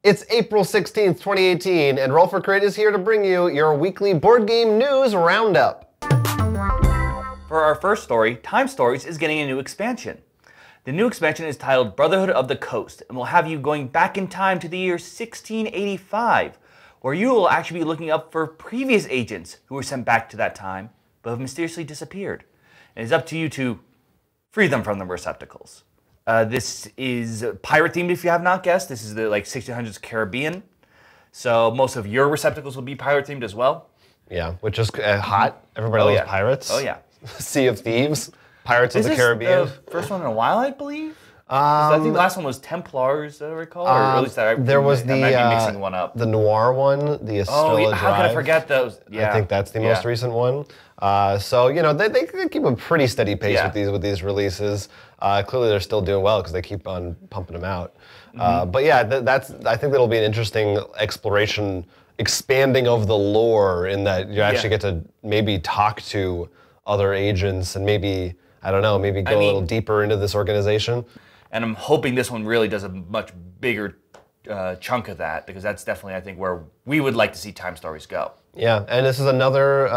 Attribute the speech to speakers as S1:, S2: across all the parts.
S1: It's April 16th, 2018, and Roll for Crit is here to bring you your weekly board game news roundup.
S2: For our first story, Time Stories is getting a new expansion. The new expansion is titled Brotherhood of the Coast, and will have you going back in time to the year 1685, where you will actually be looking up for previous agents who were sent back to that time, but have mysteriously disappeared. And it's up to you to free them from the receptacles. This is pirate themed, if you have not guessed. This is the 1600s Caribbean. So most of your receptacles will be pirate themed as well.
S1: Yeah, which is hot. Everybody loves pirates.
S2: Oh yeah.
S1: Sea of Thieves, Pirates of the Caribbean.
S2: This is the first one in a while, I believe. I think the last one was Templars, I recall. Or at least
S1: there was
S2: I might be mixing one up.
S1: The Noir one, the Estrella Drive.
S2: How could I forget those? Yeah.
S1: I think that's the most recent one. So they keep a pretty steady pace with these releases. Clearly, they're still doing well because they keep on pumping them out. But yeah, I think that'll be an interesting exploration, expanding of the lore in that you actually get to maybe talk to other agents and maybe go a little deeper into this organization.
S2: And I'm hoping this one really does a much bigger chunk of that, because that's definitely, I think, where we would like to see Time Stories go.
S1: Yeah, and this is another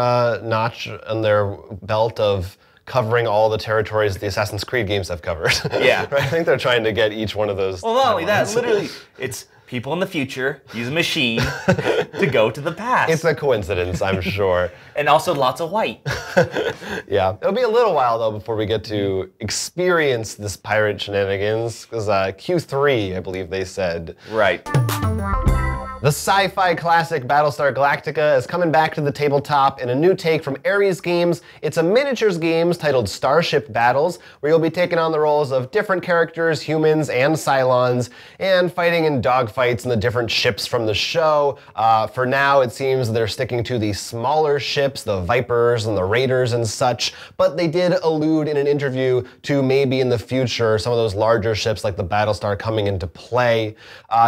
S1: notch on their belt of covering all the territories the Assassin's Creed games have covered.
S2: Yeah.
S1: I think they're trying to get each one of those.
S2: Well, not only that, literally, it's people in the future use a machine to go to the past.
S1: It's a coincidence, I'm sure.
S2: And also lots of white.
S1: Yeah, it'll be a little while though before we get to experience this pirate shenanigans, because Q3, I believe they said.
S2: Right.
S1: The sci-fi classic Battlestar Galactica is coming back to the tabletop in a new take from Ares Games. It's a miniatures game titled Starship Battles, where you'll be taking on the roles of different characters, humans and Cylons, and fighting in dogfights in the different ships from the show. For now, it seems they're sticking to the smaller ships, the Vipers and the Raiders and such, but they did allude in an interview to maybe in the future some of those larger ships like the Battlestar coming into play.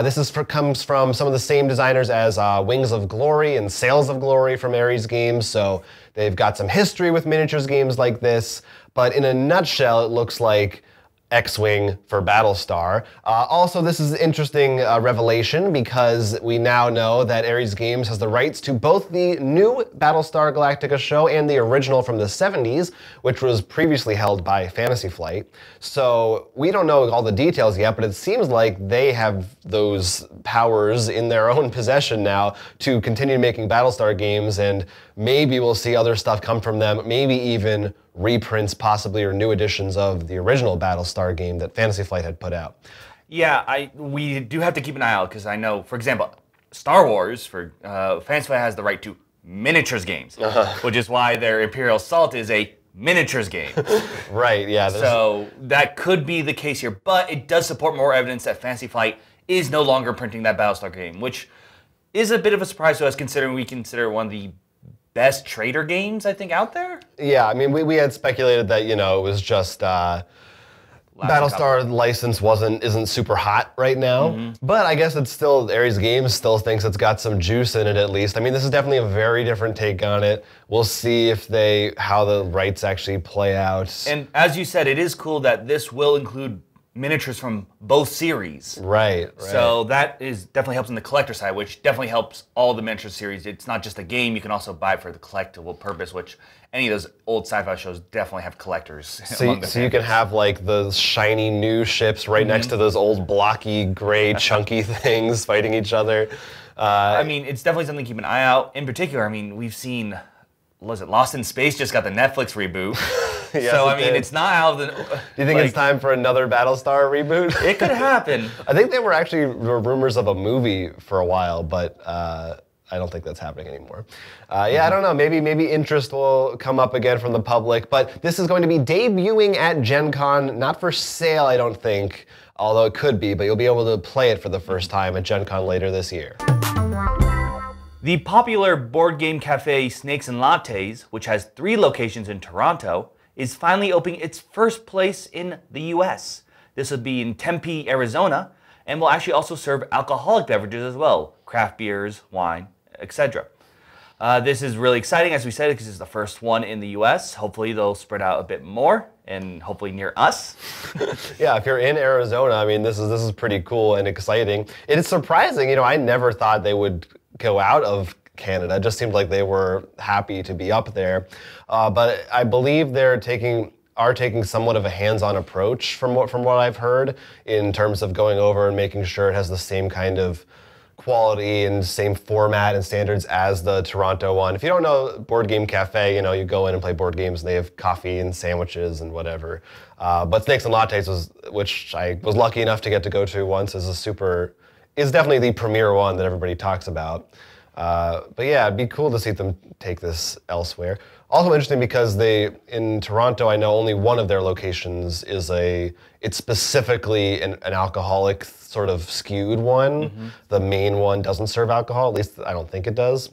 S1: This comes from some of the same designers as Wings of Glory and Sails of Glory from Ares Games, so they've got some history with miniatures games like this, but in a nutshell, it looks like X-Wing for Battlestar. Also, this is an interesting revelation because we now know that Ares Games has the rights to both the new Battlestar Galactica show and the original from the 70s, which was previously held by Fantasy Flight. So we don't know all the details yet, but it seems like they have those powers in their own possession now to continue making Battlestar games, and maybe we'll see other stuff come from them, maybe even reprints possibly or new editions of the original Battlestar game that Fantasy Flight had put out.
S2: Yeah, we do have to keep an eye out, because I know, for example, Star Wars, Fantasy Flight has the right to miniatures games, which is why their Imperial Assault is a miniatures game.
S1: Right, yeah.
S2: So that could be the case here, but it does support more evidence that Fantasy Flight is no longer printing that Battlestar game, which is a bit of a surprise to us, considering we consider one of the best trader games, I think, out there?
S1: Yeah, I mean, we had speculated that, it was just Battlestar license isn't super hot right now, but I guess it's still, Ares Games still thinks it's got some juice in it at least. I mean, this is definitely a very different take on it. We'll see how the rights actually play out.
S2: And as you said, it is cool that this will include miniatures from both series.
S1: Right.
S2: So that definitely helps in the collector side, which definitely helps all the miniature series. It's not just a game, you can also buy it for the collectible purpose, which any of those old sci-fi shows definitely have collectors.
S1: So you can have the shiny new ships right next to those old blocky, gray, chunky things fighting each other.
S2: I mean, it's definitely something to keep an eye out. In particular, I mean, we've seen, Lost in Space just got the Netflix reboot.
S1: Yes,
S2: so, I mean, it's not out of the...
S1: Do you think it's time for another Battlestar reboot?
S2: It could happen.
S1: I think there were actually rumors of a movie for a while, but I don't think that's happening anymore. Yeah, I don't know. Maybe interest will come up again from the public, but this is going to be debuting at Gen Con, not for sale, I don't think, although it could be, but you'll be able to play it for the first time at Gen Con later this year.
S2: The popular board game cafe Snakes and Lattes, which has 3 locations in Toronto, is finally opening its first place in the US. This will be in Tempe, Arizona, and will actually also serve alcoholic beverages as well, craft beers, wine, etc. This is really exciting, as we said, because it's the first one in the U.S. Hopefully, they'll spread out a bit more, and hopefully near us.
S1: Yeah, if you're in Arizona, I mean, this is pretty cool and exciting. It is surprising, you know, I never thought they would go out of Canada. It just seemed like they were happy to be up there. But I believe they're taking somewhat of a hands-on approach from what I've heard in terms of going over and making sure it has the same kind of quality and same format and standards as the Toronto one. If you don't know Board Game Cafe, you know, you go in and play board games and they have coffee and sandwiches and whatever. But Snakes and Lattes which I was lucky enough to get to go to once, is definitely the premier one that everybody talks about. But yeah, it'd be cool to see them take this elsewhere. Also interesting because in Toronto, I know only one of their locations it's specifically an alcoholic sort of skewed one. Mm-hmm. The main one doesn't serve alcohol, at least I don't think it does.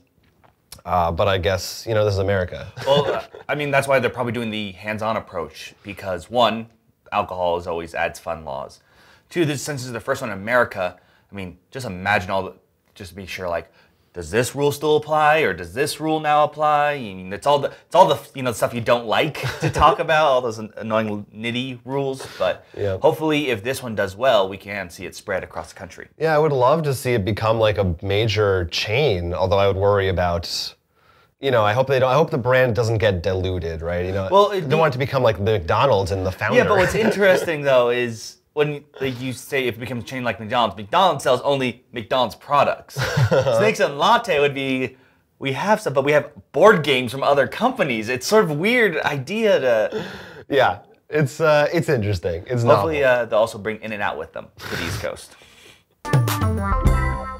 S1: But I guess, you know, this is America.
S2: Well, I mean, that's why they're probably doing the hands-on approach, because one, alcohol always adds fun laws. Two, since this is the first one in America, I mean, just imagine just to be sure, like, does this rule still apply, or does this rule now apply? I mean, it's all the you know, stuff you don't like to talk about, all those annoying nitty rules. But hopefully, if this one does well, we can see it spread across the country. Yeah,
S1: I would love to see it become like a major chain. Although I would worry about, you know, I hope the brand doesn't get diluted, right? You know, well, don't want it to become like the McDonald's and the founder.
S2: Yeah, but what's interesting though is, when you say if it becomes a chain like McDonald's sells only McDonald's products. Snakes and Latte would be, we have some, but we have board games from other companies. It's sort of a weird idea to...
S1: Yeah, it's interesting. It's
S2: hopefully they'll also bring In-N-Out with them to the East Coast.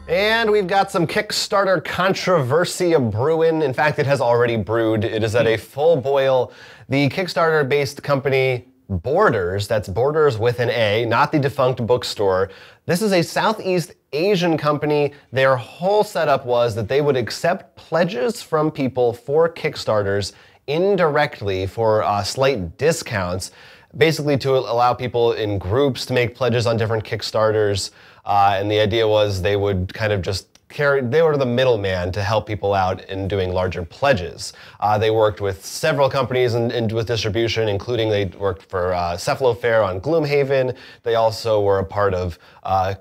S1: And we've got some Kickstarter controversy brewing. In fact, it has already brewed. It is at a full boil. The Kickstarter-based company Borders, that's Borders with an A, not the defunct bookstore. This is a Southeast Asian company. Their whole setup was that they would accept pledges from people for Kickstarters indirectly for slight discounts, basically to allow people in groups to make pledges on different Kickstarters. And the idea was they would kind of just they were the middleman to help people out in doing larger pledges. They worked with several companies and with distribution, including they worked for Cephalofair on Gloomhaven. They also were a part of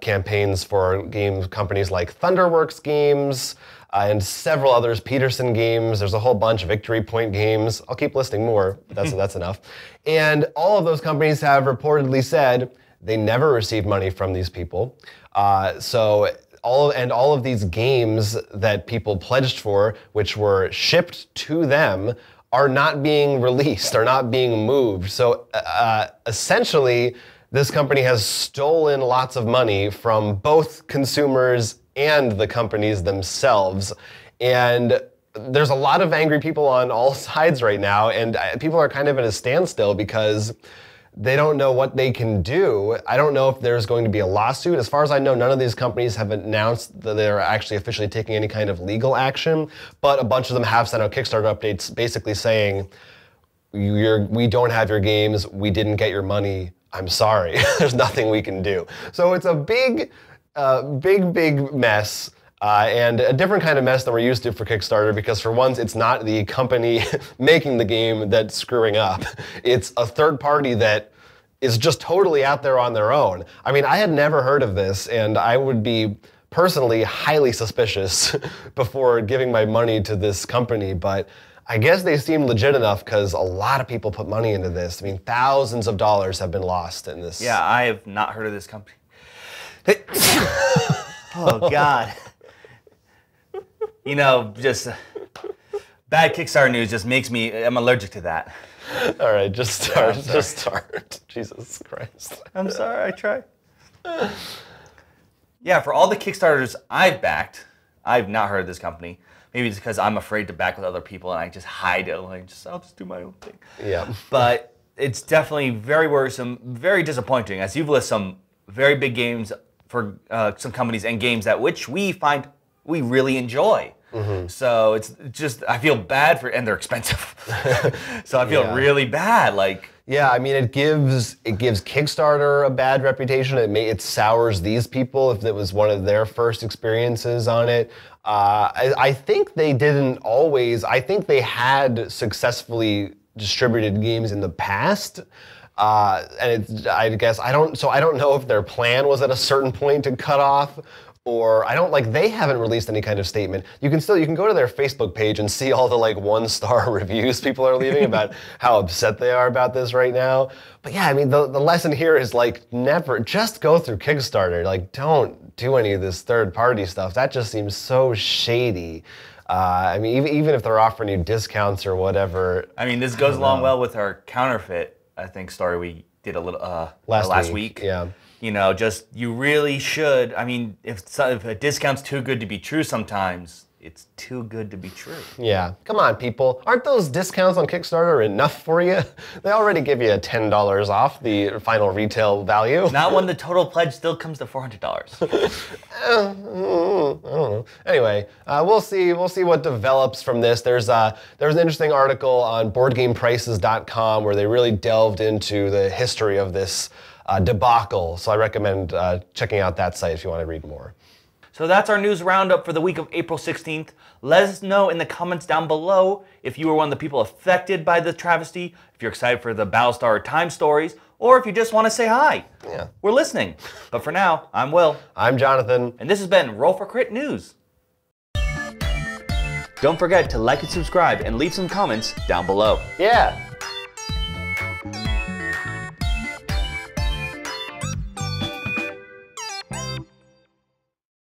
S1: campaigns for game companies like Thunderworks Games and several others, Peterson Games. There's a whole bunch of Victory Point Games. I'll keep listing more, but that's enough. And all of those companies have reportedly said they never received money from these people. All of these games that people pledged for, which were shipped to them, are not being released, are not being moved. So essentially, this company has stolen lots of money from both consumers and the companies themselves. And there's a lot of angry people on all sides right now, and people are kind of at a standstill because they don't know what they can do. I don't know if there's going to be a lawsuit. As far as I know, none of these companies have announced that they're actually officially taking any kind of legal action, but a bunch of them have sent out Kickstarter updates basically saying, we don't have your games, we didn't get your money, I'm sorry, there's nothing we can do. So it's a big mess. And a different kind of mess than we're used to for Kickstarter, because for once, it's not the company making the game that's screwing up. It's a third party that is just totally out there on their own. I mean, I had never heard of this, and I would be personally highly suspicious before giving my money to this company, but I guess they seem legit enough because a lot of people put money into this. I mean, thousands of dollars have been lost in this.
S2: Yeah, I have not heard of this company. Oh, God. You know, just bad Kickstarter news just makes me, I'm allergic to that.
S1: All right, just start. Jesus Christ.
S2: I'm sorry, I tried. Yeah, for all the Kickstarters I've backed, I've not heard of this company. Maybe it's because I'm afraid to back with other people and I just hide it. I'll just do my own thing.
S1: Yeah.
S2: But it's definitely very worrisome, very disappointing, as you've listed some very big games for some companies and games that which we find we really enjoy. Mm-hmm. So it's just, I feel bad and they're expensive. So I feel really bad.
S1: Yeah, I mean, it gives Kickstarter a bad reputation. It sours these people if it was one of their first experiences on it. I think they didn't always. I think they had successfully distributed games in the past. I guess I don't know if their plan was at a certain point to cut off, or they haven't released any kind of statement. You can go to their Facebook page and see all the 1-star reviews people are leaving about how upset they are about this right now. But yeah, I mean the lesson here is never just go through Kickstarter. Don't do any of this third-party stuff. That just seems so shady. I mean even if they're offering you discounts or whatever.
S2: I mean this goes along well with our counterfeit, I think, story we did a little last week.
S1: Yeah.
S2: You know, you really should. I mean, if a discount's too good to be true sometimes, it's too good to be true.
S1: Yeah, come on, people. Aren't those discounts on Kickstarter enough for you? They already give you $10 off the final retail value.
S2: Not when the total pledge still comes to $400.
S1: I don't know. Anyway, we'll see what develops from this. There was an interesting article on BoardGamePrices.com where they really delved into the history of this debacle. So I recommend checking out that site if you want to read more.
S2: So that's our news roundup for the week of April 16th. Let us know in the comments down below if you were one of the people affected by the travesty, if you're excited for the Battlestar Time stories, or if you just want to say hi.
S1: Yeah.
S2: We're listening. But for now, I'm Will.
S1: I'm Jonathan.
S2: And this has been Roll for Crit News. Don't forget to like and subscribe and leave some comments down below.
S1: Yeah.